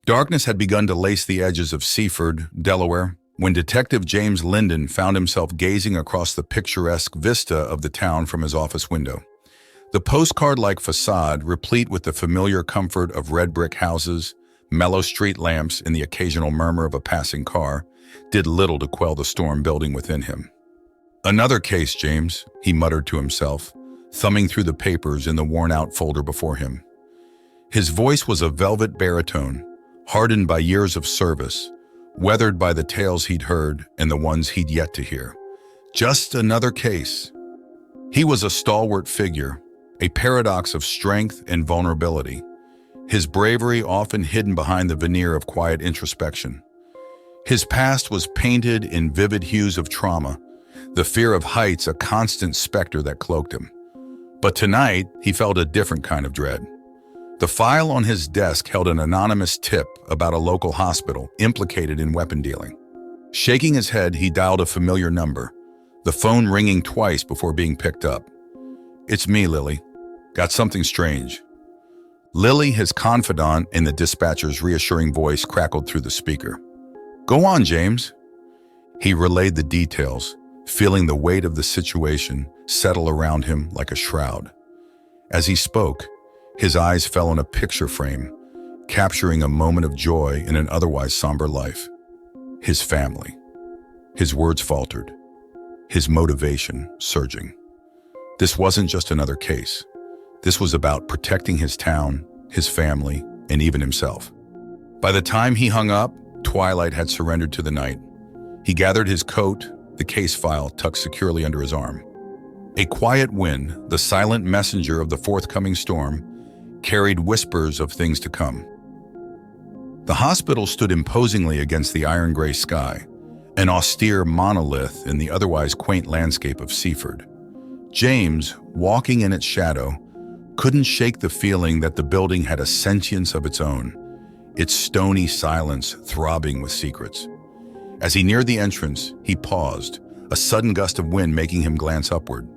Darkness had begun to lace the edges of Seaford, Delaware, when Detective James Linden found himself gazing across the picturesque vista of the town from his office window. The postcard-like facade, replete with the familiar comfort of red brick houses, mellow street lamps, and the occasional murmur of a passing car, did little to quell the storm building within him. "Another case, James," he muttered to himself, thumbing through the papers in the worn-out folder before him. His voice was a velvet baritone, hardened by years of service, weathered by the tales he'd heard and the ones he'd yet to hear. Just another case. He was a stalwart figure, a paradox of strength and vulnerability, his bravery often hidden behind the veneer of quiet introspection. His past was painted in vivid hues of trauma, the fear of heights a constant specter that cloaked him. But tonight, he felt a different kind of dread. The file on his desk held an anonymous tip about a local hospital implicated in weapon dealing. Shaking his head, he dialed a familiar number, the phone ringing twice before being picked up. "It's me, Lily. Got something strange." Lily, his confidant in the dispatcher's reassuring voice, crackled through the speaker. "Go on, James." He relayed the details, feeling the weight of the situation settle around him like a shroud. As he spoke, his eyes fell on a picture frame, capturing a moment of joy in an otherwise somber life. His family. His words faltered, his motivation surging. This wasn't just another case. This was about protecting his town, his family, and even himself. By the time he hung up, twilight had surrendered to the night. He gathered his coat, the case file tucked securely under his arm. A quiet wind, the silent messenger of the forthcoming storm, carried whispers of things to come. The hospital stood imposingly against the iron-gray sky, an austere monolith in the otherwise quaint landscape of Seaford. James, walking in its shadow, couldn't shake the feeling that the building had a sentience of its own, its stony silence throbbing with secrets. As he neared the entrance, he paused, a sudden gust of wind making him glance upward.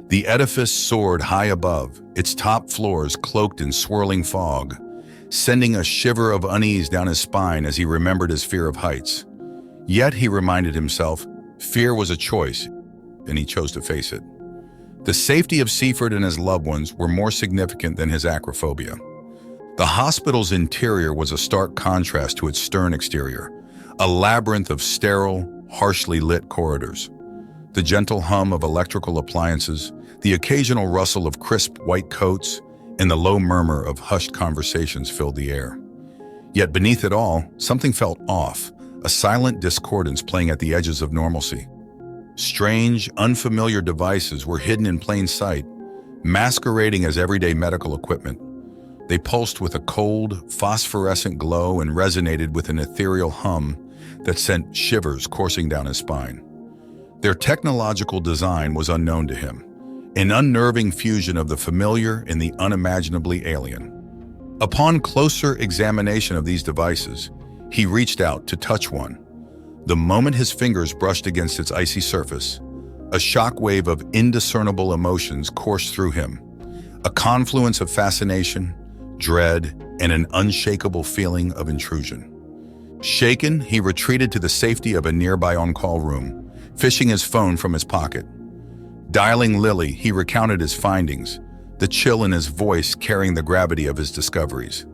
The edifice soared high above, its top floors cloaked in swirling fog, sending a shiver of unease down his spine as he remembered his fear of heights. Yet, he reminded himself, fear was a choice, and he chose to face it. The safety of Seaford and his loved ones were more significant than his acrophobia. The hospital's interior was a stark contrast to its stern exterior, a labyrinth of sterile, harshly lit corridors. The gentle hum of electrical appliances, the occasional rustle of crisp white coats, and the low murmur of hushed conversations filled the air. Yet beneath it all, something felt off, a silent discordance playing at the edges of normalcy. Strange, unfamiliar devices were hidden in plain sight, masquerading as everyday medical equipment. They pulsed with a cold, phosphorescent glow and resonated with an ethereal hum that sent shivers coursing down his spine. Their technological design was unknown to him, an unnerving fusion of the familiar and the unimaginably alien. Upon closer examination of these devices, he reached out to touch one. The moment his fingers brushed against its icy surface, a shockwave of indiscernible emotions coursed through him, a confluence of fascination, dread, and an unshakable feeling of intrusion. Shaken, he retreated to the safety of a nearby on-call room, fishing his phone from his pocket. Dialing Lily, he recounted his findings, the chill in his voice carrying the gravity of his discoveries.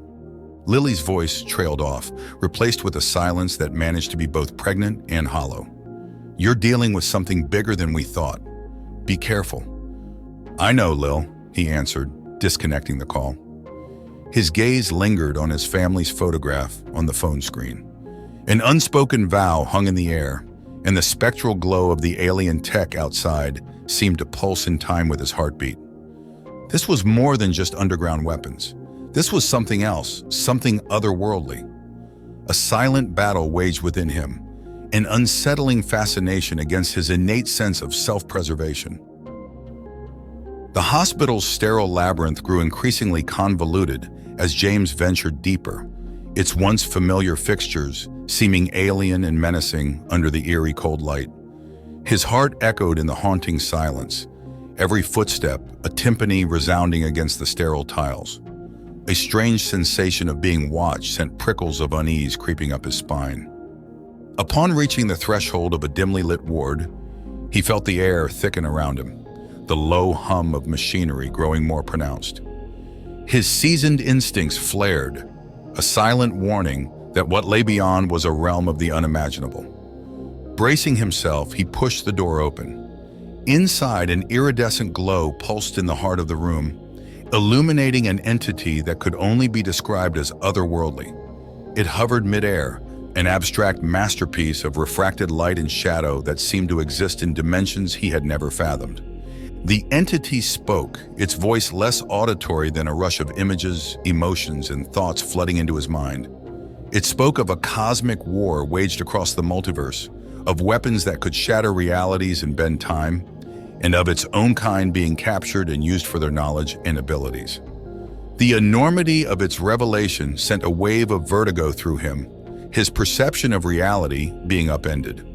Lily's voice trailed off, replaced with a silence that managed to be both pregnant and hollow. "You're dealing with something bigger than we thought. Be careful." "I know, Lil," he answered, disconnecting the call. His gaze lingered on his family's photograph on the phone screen. An unspoken vow hung in the air, and the spectral glow of the alien tech outside seemed to pulse in time with his heartbeat. This was more than just underground weapons. This was something else, something otherworldly. A silent battle waged within him, an unsettling fascination against his innate sense of self-preservation. The hospital's sterile labyrinth grew increasingly convoluted as James ventured deeper, its once familiar fixtures seeming alien and menacing under the eerie cold light. His heart echoed in the haunting silence, every footstep a timpani resounding against the sterile tiles. A strange sensation of being watched sent prickles of unease creeping up his spine. Upon reaching the threshold of a dimly lit ward, he felt the air thicken around him, the low hum of machinery growing more pronounced. His seasoned instincts flared, a silent warning that what lay beyond was a realm of the unimaginable. Bracing himself, he pushed the door open. Inside, an iridescent glow pulsed in the heart of the room, illuminating an entity that could only be described as otherworldly. It hovered midair, an abstract masterpiece of refracted light and shadow that seemed to exist in dimensions he had never fathomed. The entity spoke, its voice less auditory than a rush of images, emotions, and thoughts flooding into his mind. It spoke of a cosmic war waged across the multiverse, of weapons that could shatter realities and bend time, and of its own kind being captured and used for their knowledge and abilities. The enormity of its revelation sent a wave of vertigo through him, his perception of reality being upended.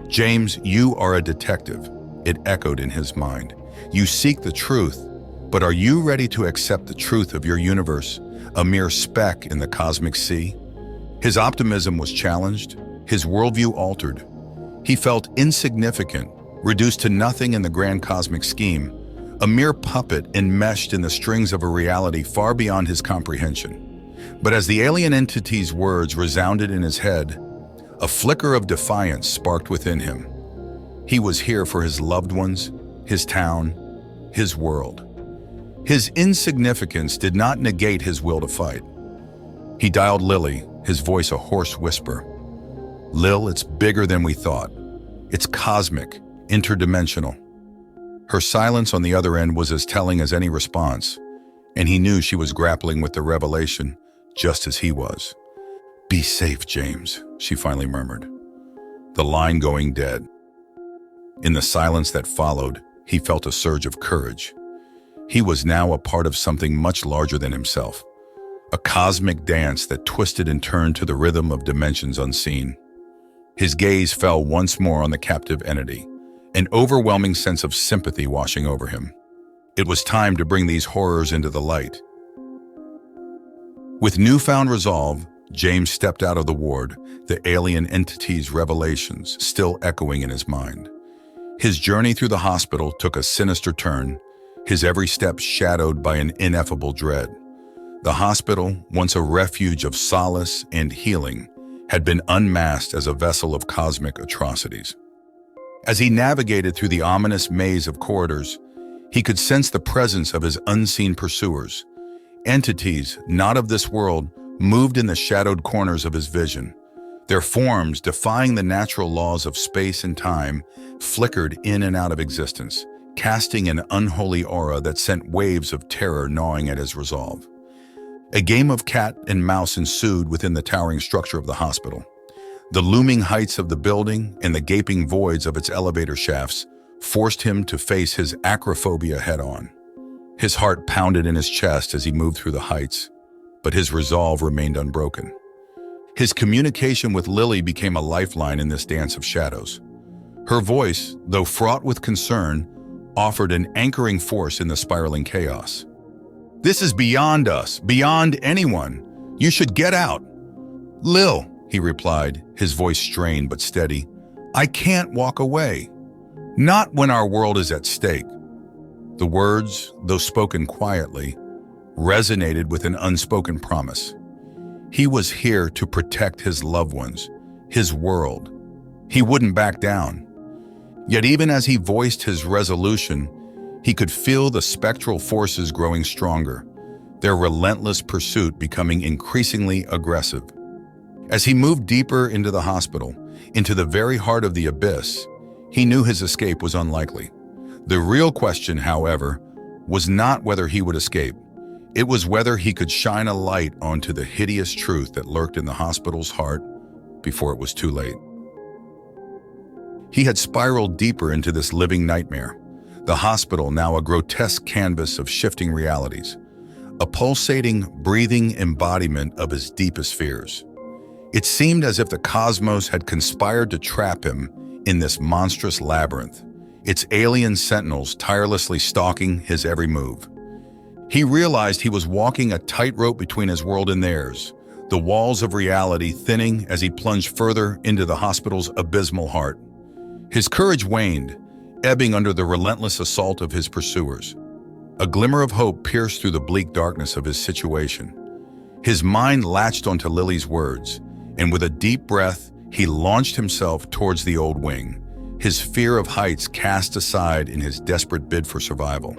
"James, you are a detective," it echoed in his mind. "You seek the truth, but are you ready to accept the truth of your universe, a mere speck in the cosmic sea?" His optimism was challenged, his worldview altered. He felt insignificant, reduced to nothing in the grand cosmic scheme, a mere puppet enmeshed in the strings of a reality far beyond his comprehension. But as the alien entity's words resounded in his head, a flicker of defiance sparked within him. He was here for his loved ones, his town, his world. His insignificance did not negate his will to fight. He dialed Lily, his voice a hoarse whisper. "Lil, it's bigger than we thought. It's cosmic, interdimensional." Her silence on the other end was as telling as any response, and he knew she was grappling with the revelation just as he was. "Be safe, James," she finally murmured, the line going dead. In the silence that followed, he felt a surge of courage. He was now a part of something much larger than himself, a cosmic dance that twisted and turned to the rhythm of dimensions unseen. His gaze fell once more on the captive entity, an overwhelming sense of sympathy washing over him. It was time to bring these horrors into the light. With newfound resolve, James stepped out of the ward, the alien entity's revelations still echoing in his mind. His journey through the hospital took a sinister turn, his every step shadowed by an ineffable dread. The hospital, once a refuge of solace and healing, had been unmasked as a vessel of cosmic atrocities. As he navigated through the ominous maze of corridors, he could sense the presence of his unseen pursuers. Entities, not of this world, moved in the shadowed corners of his vision. Their forms, defying the natural laws of space and time, flickered in and out of existence, casting an unholy aura that sent waves of terror gnawing at his resolve. A game of cat and mouse ensued within the towering structure of the hospital. The looming heights of the building and the gaping voids of its elevator shafts forced him to face his acrophobia head-on. His heart pounded in his chest as he moved through the heights, but his resolve remained unbroken. His communication with Lily became a lifeline in this dance of shadows. Her voice, though fraught with concern, offered an anchoring force in the spiraling chaos. "This is beyond us, beyond anyone. You should get out." "Lil," he replied, his voice strained but steady, "I can't walk away. Not when our world is at stake." The words, though spoken quietly, resonated with an unspoken promise. He was here to protect his loved ones, his world. He wouldn't back down. Yet even as he voiced his resolution, he could feel the spectral forces growing stronger, their relentless pursuit becoming increasingly aggressive. As he moved deeper into the hospital, into the very heart of the abyss, he knew his escape was unlikely. The real question, however, was not whether he would escape. It was whether he could shine a light onto the hideous truth that lurked in the hospital's heart before it was too late. He had spiraled deeper into this living nightmare, the hospital now a grotesque canvas of shifting realities, a pulsating, breathing embodiment of his deepest fears. It seemed as if the cosmos had conspired to trap him in this monstrous labyrinth, its alien sentinels tirelessly stalking his every move. He realized he was walking a tightrope between his world and theirs, the walls of reality thinning as he plunged further into the hospital's abysmal heart. His courage waned, ebbing under the relentless assault of his pursuers. A glimmer of hope pierced through the bleak darkness of his situation. His mind latched onto Lily's words, and with a deep breath, he launched himself towards the old wing, his fear of heights cast aside in his desperate bid for survival.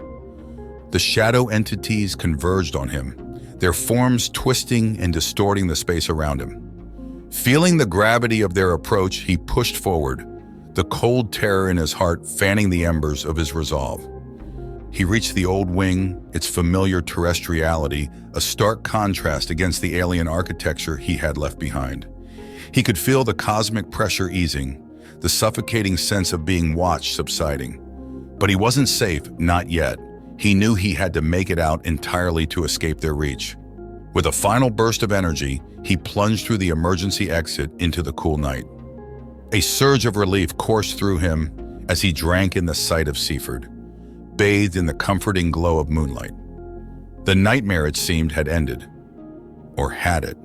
The shadow entities converged on him, their forms twisting and distorting the space around him. Feeling the gravity of their approach, he pushed forward, the cold terror in his heart fanning the embers of his resolve. He reached the old wing, its familiar terrestriality, a stark contrast against the alien architecture he had left behind. He could feel the cosmic pressure easing, the suffocating sense of being watched subsiding. But he wasn't safe, not yet. He knew he had to make it out entirely to escape their reach. With a final burst of energy, he plunged through the emergency exit into the cool night. A surge of relief coursed through him as he drank in the sight of Seaford, bathed in the comforting glow of moonlight. The nightmare, it seemed, had ended. Or had it?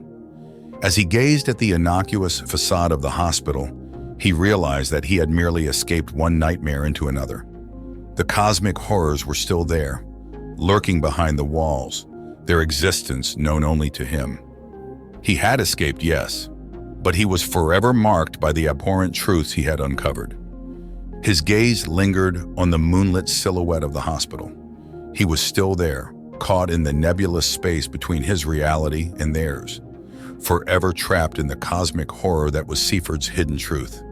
As he gazed at the innocuous facade of the hospital, he realized that he had merely escaped one nightmare into another. The cosmic horrors were still there, lurking behind the walls, their existence known only to him. He had escaped, yes, but he was forever marked by the abhorrent truths he had uncovered. His gaze lingered on the moonlit silhouette of the hospital. He was still there, caught in the nebulous space between his reality and theirs, forever trapped in the cosmic horror that was Seaford's hidden truth.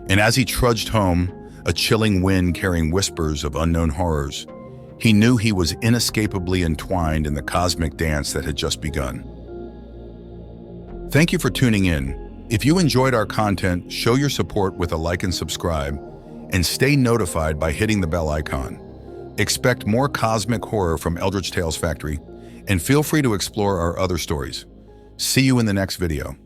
And as he trudged home, a chilling wind carrying whispers of unknown horrors, he knew he was inescapably entwined in the cosmic dance that had just begun. Thank you for tuning in. If you enjoyed our content, show your support with a like and subscribe, and stay notified by hitting the bell icon. Expect more cosmic horror from Eldritch Tales Factory, and feel free to explore our other stories. See you in the next video.